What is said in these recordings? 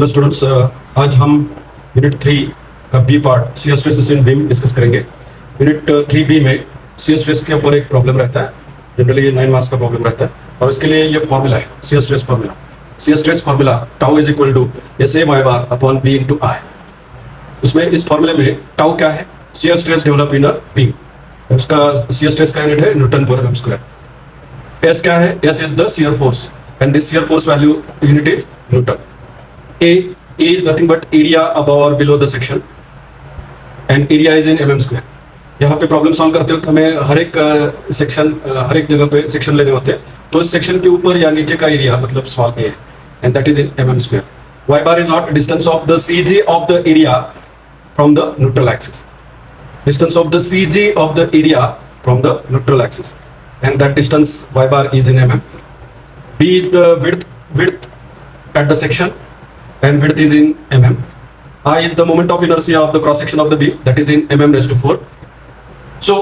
Hello students, आज हम unit 3 का B part shear stress in beam discuss करेंगे। यूनिट 3 बी में शियर स्ट्रेस के ऊपर एक प्रॉब्लम रहता है। जनरली ये 9 मार्क्स का प्रॉब्लम रहता है और इसके लिए ये फॉर्मूला है shear stress formula. Shear stress formula tau is equal to S A Y bar upon B into I. उसमें इस फॉर्मूले में टाउ क्या है? Shear stress develop in a beam. उसका शियर स्ट्रेस का यूनिट है न्यूटन पर एम स्क्वायर। एस क्या है? S is the shear force and this shear force value unit is Newton. A is nothing but area above or below the section and area is in mm square. यहाँ पे problem solve करते वक्त हमें हर एक section हर एक जगह पे section लेने होते हैं, तो इस सेक्शन के ऊपर या नीचे का एरिया मतलब स्मॉल ए है and that is in mm square. Y bar is not distance of the CG of the area from the neutral axis. Distance of the CG of the area from the neutral axis and that distance Y bar is in mm. B is the width at the section and width is in mm. I is the moment of inertia of the cross section of the beam, that is in mm raised to 4. So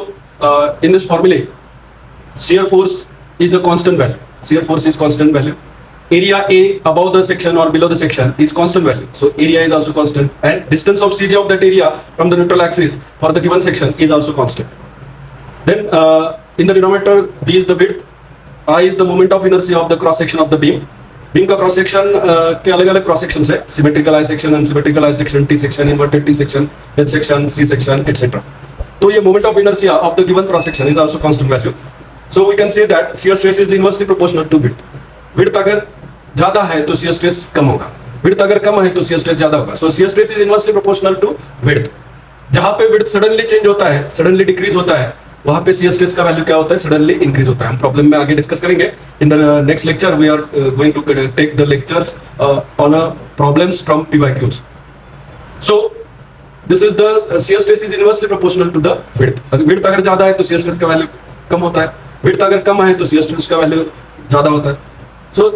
in this formula shear force is the constant value. Shear force is constant value. Area A above the section or below the section is constant value, so area is also constant and distance of CG of that area from the neutral axis for the given section is also constant. Then in the denominator B is the width, I is the moment of inertia of the cross section of the beam. Beam का cross section के अलग अलग cross section है, symmetrical I section, unsymmetrical I section, T section, inverted T section, H section, C section etcetera. तो ये moment of inertia of the given cross section is also constant value. So we can say that shear stress is inversely proportional to width. Width अगर ज्यादा है तो shear stress कम होगा, width अगर कम है तो शियर स्ट्रेस ज्यादा होगा। So shear stress is inversely proportional to width. जहां पे विड्थ सडनली चेंज होता है, सडनली डिक्रीज होता है, वहां पे शियर स्ट्रेस का वैल्यू क्या होता है? सडनली इंक्रीज होता है। हम प्रॉब्लम में आगे डिस्कस करेंगे। In the next lecture we are going to take the lectures on problems from PYQs. So this is the shear stress is inversely proportional to the width. Width अगर ज्यादा है तो शियर स्ट्रेस का value कम होता है, width अगर कम है तो शियर स्ट्रेस का वैल्यू ज्यादा होता है। So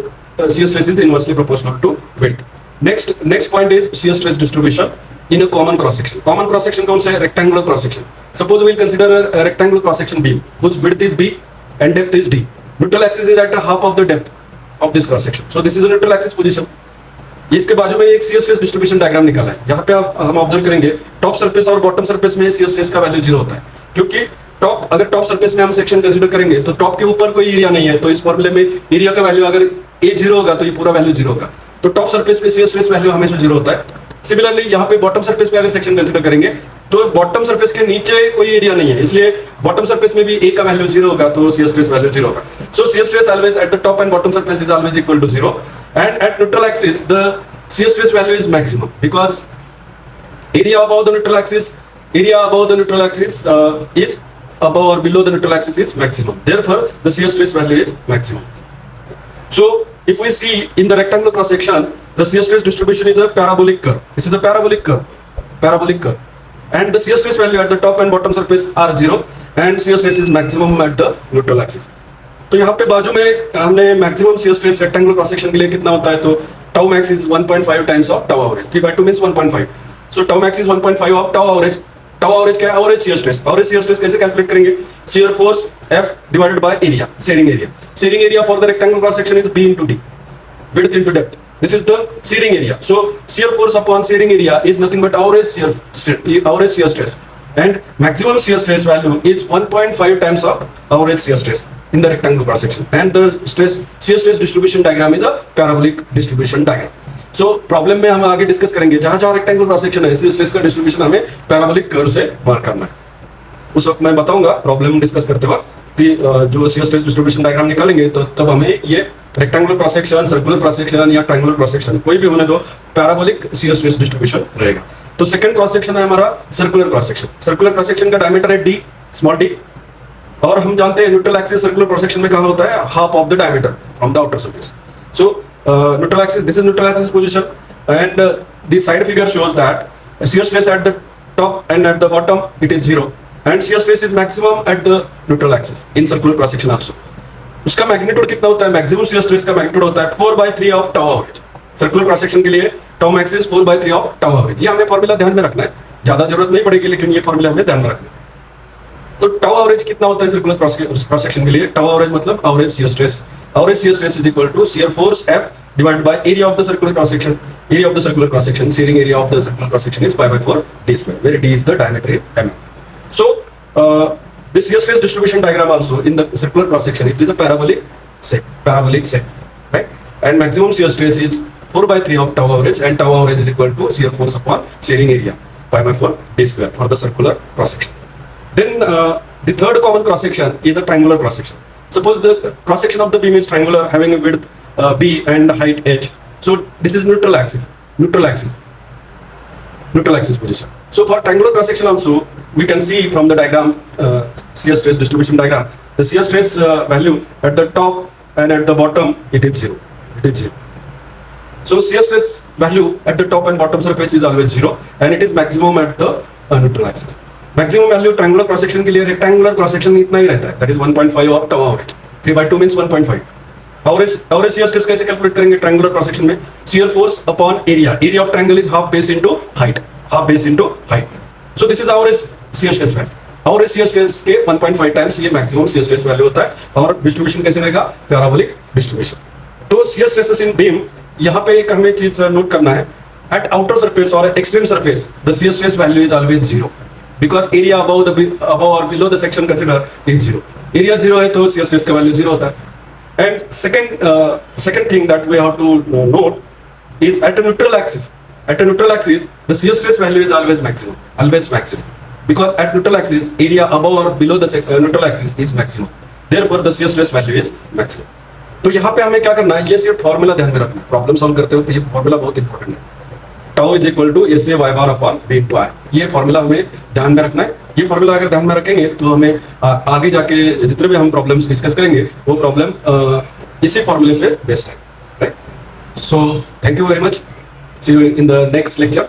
shear stress is inversely proportional to width. Next point is shear stress distribution in a common cross section. Common cross section कौन सा है? Rectangular cross section. Suppose we will consider a rectangular cross section beam whose width is B and depth is D. Neutral axis is at a half of the depth of this cross section. So this is a neutral axis position. इसके बाजू में एक shear stress distribution diagram निकाला है। यहाँ पे हम observe करेंगे टॉप सरफेस और बॉटम सरफेस में shear stress का वैल्यू 0 होता है, क्योंकि अगर टॉप सरफेस में हम सेक्शन कंसीडर करेंगे तो टॉप के ऊपर कोई एरिया नहीं है, तो इस फॉर्मूले में एरिया का वैल्यू अगर ए 0 होगा तो ये पूरा वैल्यू 0 होगा। तो टॉप सरफेस पे शियर स्ट्रेस वैल्यू हमेशा 0 होता है। सिमिलरली यहाँ पे बॉटम सरफेस पे अगर सेक्शन कंसीडर करेंगे तो बॉटम सरफेस के नीचे कोई एरिया नहीं है, इसलिए बॉटम सरफेस में भी ए का वैल्यू 0 होगा, तो शियर स्ट्रेस वैल्यू 0 होगा। So shear stress always at the top and bottom surface is always equal to 0 and at neutral axis the shear stress value is maximum because area above the neutral axis is above or below the neutral axis is maximum. Therefore, the shear stress value is maximum. So, if we see in the rectangular cross section, the shear stress distribution is a parabolic curve. This is a parabolic curve, and the shear stress value at the top and bottom surface are 0, and shear stress is maximum at the neutral axis. तो यहाँ पे बाजू में हमने maximum shear stress rectangular cross section के लिए कितना होता है? तो tau max is 1.5 times of tau average. 3/2 means 1.5. So tau max is 1.5 of tau average. Tau average क्या है? Average shear stress. Average shear stress कैसे कैलकुलेट करेंगे? Shear force F divided by area, sharing area. Sharing area for the rectangular cross section is B into D, width into depth. This is the shearing area. So shear force upon shearing area is nothing but average shear stress, and maximum shear stress value is 1.5 times of average shear stress in the rectangular cross section. And the shear stress distribution diagram is a parabolic distribution diagram. So problem में हम आगे discuss करेंगे, जहां जहां rectangular cross section है, shear stress का distribution हमें parabolic curve से मार्क करना है। उस वक्त मैं बताऊंगा प्रॉब्लम डिस्कस करते वक्त कि जो शियर स्ट्रेस डिस्ट्रीब्यूशन डायग्राम निकालेंगे तो तब हमें ये rectangular cross section, circular cross section या ट्रायंगुलर क्रॉस सेक्शन कोई भी होने दो, पैराबोलिक शियर स्ट्रेस डिस्ट्रीब्यूशन रहेगा। तो सेकंड क्रॉस सेक्शन है हमारा circular cross section. Circular cross section का डायमीटर है D, स्मॉल d, और हम जानते हैं neutral axis circular cross section में कहां होता है? Half of the diameter from the outer surface. So neutral axis, this is neutral axis position and the side figure shows that shear stress at the top and at the bottom it is 0 and shear stress is maximum at the neutral axis in circular cross section also. उसका magnitude कितना होता है? Maximum shear stress का magnitude होता है 4/3 of tau average. Circular cross section के लिए tau max is 4/3 of tau average. ये हमें फॉर्मूला ध्यान में रखना है, ज्यादा जरूरत नहीं पड़ेगी लेकिन ये फॉर्मूला हमें ध्यान में रखना है। तो टाउ एवरेज कितना होता है सर्कुलर क्रॉस सेक्शन के लिए? टाउ एवरेज मतलब average shear stress average shear stress is equal to shear force F divided by area of the circular cross section. Area of the circular cross section, shearing area of the circular cross section is pi by 4 d square, where d is the diameter in mm. So this shear stress distribution diagram also in the circular cross section, it is a parabolic sec, right? And maximum shear stress is 4 by 3 of tau average, and tau average is equal to shear force upon shearing area pi by 4 d square for the circular cross section. Then the third common cross section is a triangular cross section. Suppose the cross section of the beam is triangular, having a width b and height h. So this is neutral axis position. So for triangular cross section also, we can see from the diagram, shear stress distribution diagram, the shear stress value at the top and at the bottom, it is zero. So shear stress value at the top and bottom surface is always zero, and it is maximum at the neutral axis. Maximum value triangular cross section के लिए rectangular cross section इतना ही रहता है, that is 1.5 of tau average. 3/2 means 1.5. Average shear stress कैसे calculate करेंगे triangular cross section में? Shear force upon area. Area of triangle is half base into height. So this is average shear stress value. Average shear stress के 1.5 times ये maximum shear stress value होता है, और distribution कैसे रहेगा? Parabolic distribution. तो shear stresses in beam, यहाँ पे एक हमें चीज नोट करना है. At outer surface or extreme surface, the shear stress value is always zero. Because area above or below the section consider is zero. Area zero है तो shear stress का value zero होता है. And second thing that we have to note is at a neutral axis. At a neutral axis, the shear stress value is always maximum. Because at neutral axis, area above or below the neutral axis is maximum. Therefore, the shear stress value is maximum. तो यहाँ पे हमें क्या करना है, ये सिर्फ formula ध्यान में रखना है. प्रॉब्लम सॉल्व करते वक्त ये फॉर्मूला बहुत इंपॉर्टेंट है. Tau is equal to S A Y bar upon B into I. ये फॉर्मूला हमें ध्यान में रखना है. ये फॉर्मूला अगर ध्यान में रखेंगे तो हमें आगे जाके जितने भी हम प्रॉब्लम्स डिस्कस करेंगे वो प्रॉब्लम इसी फॉर्मूले पे बेस्ड है, right? So thank you very much. See you in the next lecture.